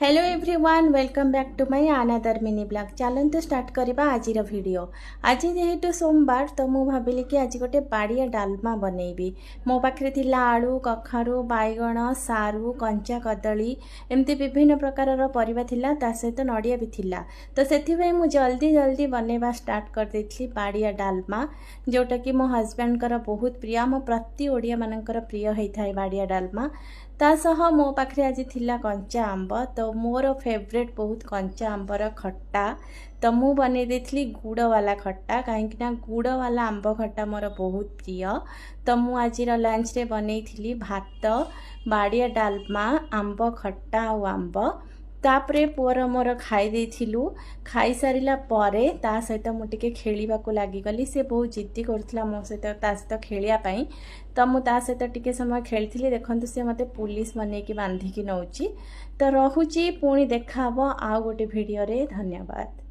Hello everyone welcome back to my another mini blog चलते start करवा आज video. आज जेहेतु सोमवार तो मुझे भाविली कि आज गोटे बाड़िया डालमा बनैबी। मो पाखे थिला आलू कखारू बैगण सारू कंचा कदली एमती विभिन्न प्रकार परिबा थिला ता सहित नड़िया भी थिला। तो से मुझे जल्दी जल्दी बनैबा स्टार्ट कर देथली बाड़िया डालमा, जोटा कि मो हजबैंड बहुत प्रिय, मो प्रति ओडिया मानकर प्रिय होता है बाड़िया डालमा। ता सह मो पाखे आज थिला कंचा आंब, तो मोर फेवरेट बहुत कंचा आंबर खट्टा। तो मु बनै देथली गुड़ वाला खट्टा, कहीं गुड़ वाला आंब खट्टा मोर बहुत प्रिय। तो मु आज लंच रे बनै थी भात बाड़िया डालमा आंब खट्टा और आंब। तापरे पुअर मोर खाई देथिलु, खाई सारिला परे ता सहित मु टिके खेलिबा को लागी गली। से बहुत जिद्दी करथिला मो सहित ता सहित खेलिया पई, तो मु ता सहित टिके समय खेलथिली। देखंतु से मते पुलिस बने की बांधी की नउची। तो रहुची पुणी देखा हबो आउ गोटे वीडियो रे। धन्यवाद।